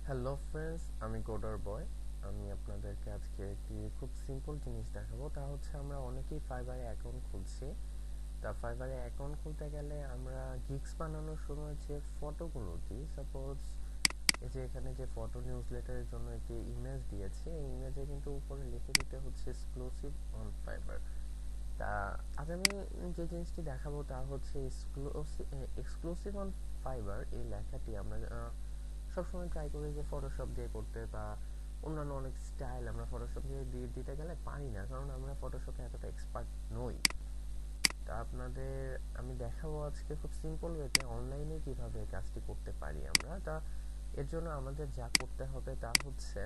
Hello friends, আমি coder বয়। আমি আপনাদেরকে আজকে একটি খুব সিম্পল জিনিস দেখাবো। তা হচ্ছে আমরা অনেকেই ফাইবারে অ্যাকাউন্ট খুলছি। তা ফাইবারে অ্যাকাউন্ট খুলতে গেলে আমরা গিগস বানানোর সময় যে ফটোগুলো দিই, সাপোজ এই যে এখানে যে ফটো নিউজলেটারের জন্য একটি ইমেজ দিয়েছি, এই ইমেজে কিন্তু উপরে লিখে দিতে হচ্ছে এক্সক্লুসিভ অন ফাইবার। তা আজ আমি যে জিনিসটি দেখাবো তা হচ্ছে এক্সক্লুসিভ অন ফাইবার। এই লেখাটি আমরা সবসময় ট্রাই করি যে ফটোশপ দিয়ে করতে, বা অন্যান্য অনেক স্টাইল আমরা ফটোশপ দিয়ে দিতে গেলে পারি না, কারণ আমরা ফটোশপে এতটা এক্সপার্ট নই। তা আপনাদের আমি দেখাবো আজকে খুব সিম্পল ওয়েতে অনলাইনে কিভাবে এই কাজটি করতে পারি আমরা। তা এর জন্য আমাদের যা করতে হবে তা হচ্ছে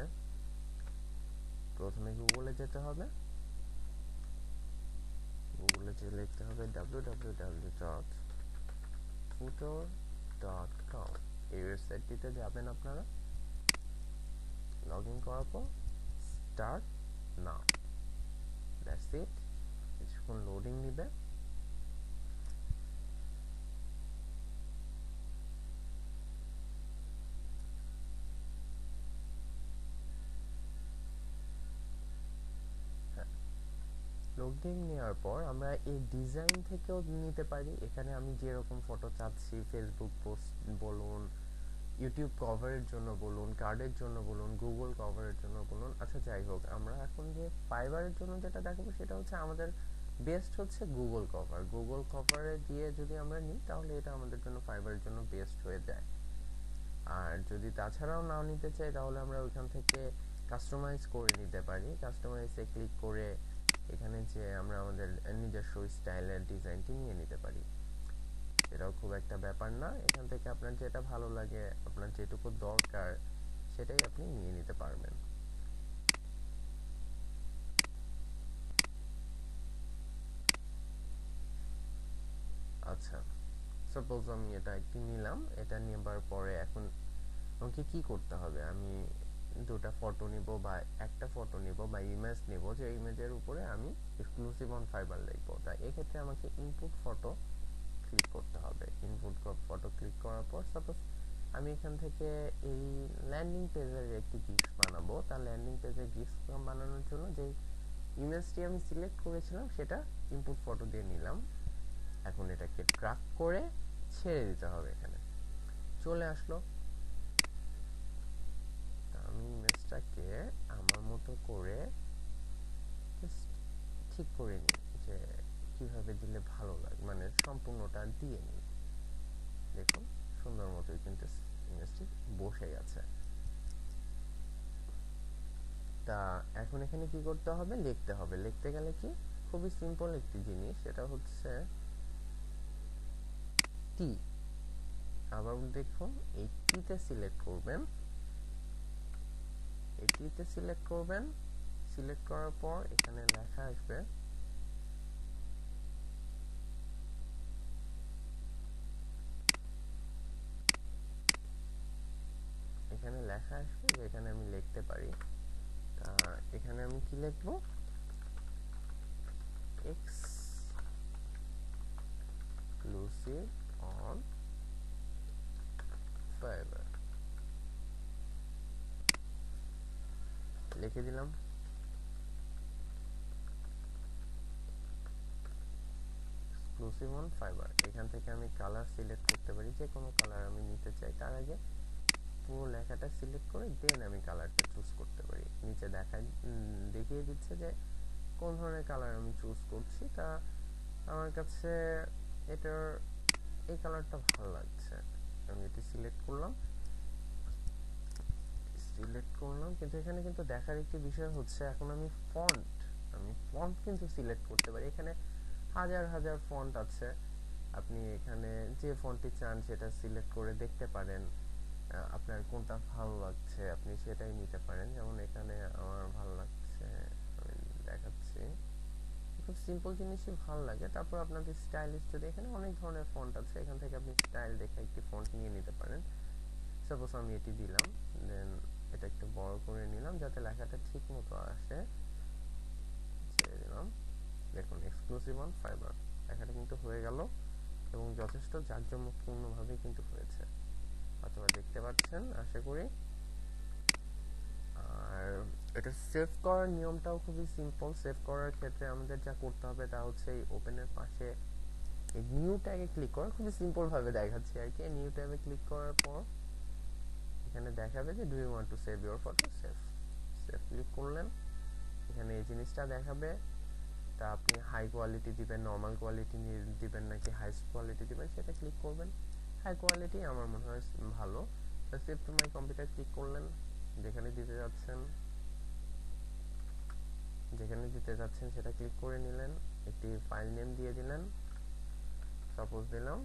প্রথমে গুগলে যেতে হবে। গুগলে যে লিখতে হবে www.footor.com। এই ওয়েবসাইটটিতে যাবেন আপনারা। লগ ইন করার পর স্টার্ট নাও, দ্যাটস ইট। কিছুক্ষণ লোডিং নিবে। লোডিং নেওয়ার পর আমরা এই ডিজাইন থেকেও নিতে পারি। এখানে আমি যেরকম ফটো চাচ্ছি, ফেসবুক পোস্ট বলুন, ইউটিউব কভারের জন্য বলুন, কার্ডের জন্য বলুন, গুগল কভারের জন্য বলুন, আচ্ছা যাই হোক, আমরা এখন যে ফাইবারের জন্য যেটা দেখাবো সেটা হচ্ছে আমাদের বেস্ট হচ্ছে গুগল কভার। গুগল কভারে দিয়ে যদি আমরা নিই তাহলে এটা আমাদের জন্য ফাইবারের জন্য বেস্ট হয়ে যায়। আর যদি তাছাড়াও নাও নিতে চাই তাহলে আমরা ওইখান থেকে কাস্টমাইজ করে নিতে পারি। কাস্টমাইজে ক্লিক করে এখানে যে আমরা আমাদের নিজস্ব স্টাইলের ডিজাইনটি নিয়ে নিতে পারি। এটাও খুব একটা ব্যাপার না, এখান থেকে আপনার যেটা ভালো লাগে, আপনার যেটুকু দরকার সেটাই আপনি নিয়ে নিতে পারবেন। আচ্ছা, সাপোজ আমি এটা একটি নিলাম। এটা নেবার পরে এখন আমাকে কি করতে হবে? আমি দুটা ফটো নিব বা একটা ফটো নিব বা ইমেজ নিব, যে ইমেজের উপরে আমি এক্সক্লুসিভ অন ফাইবার লিখবো। তাই এক্ষেত্রে আমাকে ইনপুট ফটো ক্লিক করতে হবে। ইনপুট ফটো ক্লিক করার পর সাপোজ আমি এখান থেকে এই ল্যান্ডিং পেজের একটি গিফট বানাবো। তার ল্যান্ডিং পেজের গিফট বানানোর জন্য যে ইমেজটি আমি সিলেক্ট করেছিলাম সেটা ইনপুট ফটো দিয়ে নিলাম। এখন এটাকে ড্র্যাগ করে ছেড়ে দিতে হবে। এখানে চলে আসলো। আমি ইমেজটাকে আমার মতো করে ঠিক করে নিই যে কিভাবে দিলে ভালো লাগে, মানে সম্পূর্ণটা দিয়ে নিই। দেখুন সুন্দর মতোই কিন্তু ইমেজটি বসে গেছে। তা এখন এখানে কি করতে হবে? লিখতে হবে। লিখতে গেলে কি, খুবই সিম্পল একটি জিনিস, সেটা হচ্ছে টি। আবার দেখুন, এই টিতে সিলেক্ট করবেন। এই টিতে সিলেক্ট করবেন। সিলেক্ট করার পর এখানে লেখা আসবে, এখানে লেখা আসবে যে এখানে আমি লিখতে পারি। তা এখানে আমি কি লিখবো? এক্সক্লুসিভ অন ফাইবার লিখে দিলাম। Exclusive on fibre. এখান থেকে আমি কালার সিলেক্ট করতে পারি, যে কোনো কালার আমি নিতে চাই। তার আগে পুরো লেখাটা সিলেক্ট করে দেন আমি কালারটা চুজ করতে পারি। নিচে দেখিয়ে দিচ্ছে যে কোন ধরনের কালার আমি চুজ করছি। তা আমার কাছে এটার এই কালারটা ভালো লাগছে, আমি এটি সিলেক্ট করলাম। কিন্তু এখানে কিন্তু দেখার একটি বিষয় হচ্ছে, এখন আমি ফন্ট কিন্তু সিলেক্ট করতে পারি। এখানে হাজার হাজার ফন্ট আছে। আপনি এখানে যে ফন্টটি চান সেটা সিলেক্ট করে দেখতে পারেন। আপনার কোনটা ভালো লাগছে আপনি সেটাই নিতে পারেন। যেমন এখানে আমার ভালো লাগছে, আমি দেখাচ্ছি। খুব সিম্পল জিনিসই ভালো লাগে। তারপর আপনাদের স্টাইলিশ, যদি এখানে অনেক ধরনের ফন্ট আছে, এখান থেকে আপনি স্টাইল দেখে একটি ফন্ট নিয়ে নিতে পারেন। সাপোজ আমি এটি দিলাম, দেন এটা একটু বড় করে নিলাম যাতে লেখাটা ঠিক মতো আসে। ছেড়ে দিলাম। দেখুন এক্সক্লুসিভ অন ফাইবার লেখাটা কিন্তু হয়ে গেল, এবং যথেষ্ট জাঁকজমকপূর্ণভাবে কিন্তু হয়েছে। অথবা দেখতে পাচ্ছেন আশা করি। এটা সেভ করার নিয়মটাও খুবই সিম্পল। সেভ করার ক্ষেত্রে আমাদের যা করতে হবে তা হচ্ছে এই ওপেনের পাশে এই নিউ ট্যাগে ক্লিক করা, খুবই সিম্পল ভাবে দেখাচ্ছি আর কি। নিউ ট্যাবে ক্লিক করার পর এখানে দেখাবে যে do you want to save your photo, save save click করলেন, এখানে এই জিনিসটা দেখাবে। তা আপনি হাই কোয়ালিটি দিবেন, নর্মাল কোয়ালিটি দিবেন নাকি হাইস্ট কোয়ালিটি দিবেন সেটা ক্লিক করবেন। হাই কোয়ালিটি আমার মনে হয় ভালো। তা save to my computer click করলেন, যেখানে দিতে যাচ্ছেন সেটা ক্লিক করে নিলেন, একটি ফাইল নেম দিয়ে দিলেন, সাপোজ দিলাম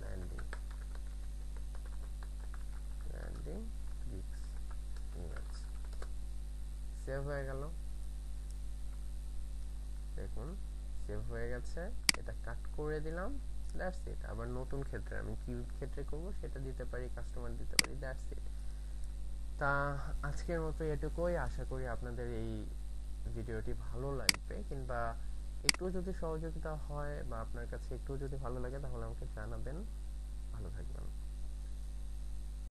landing landing gigs image. Save হয়ে গেল, দেখুন সেভ হয়ে গেছে। এটা কাট করে দিলাম, দ্যাটস ইট। আবার নতুন ক্ষেত্রে আমি কি ক্ষেত্রে করব সেটা দিতে পারি, কাস্টমার দিতে পারি, দ্যাটস ইট। তা আজকের মতো এটুকুই। আশা করি আপনাদের এই ভিডিওটি ভালো লাগবে, কিংবা একটু যদি সহযোগিতা হয় বা আপনার কাছে একটু যদি ভালো লাগে তাহলে আমাকে জানাবেন। ভালো থাকবেন।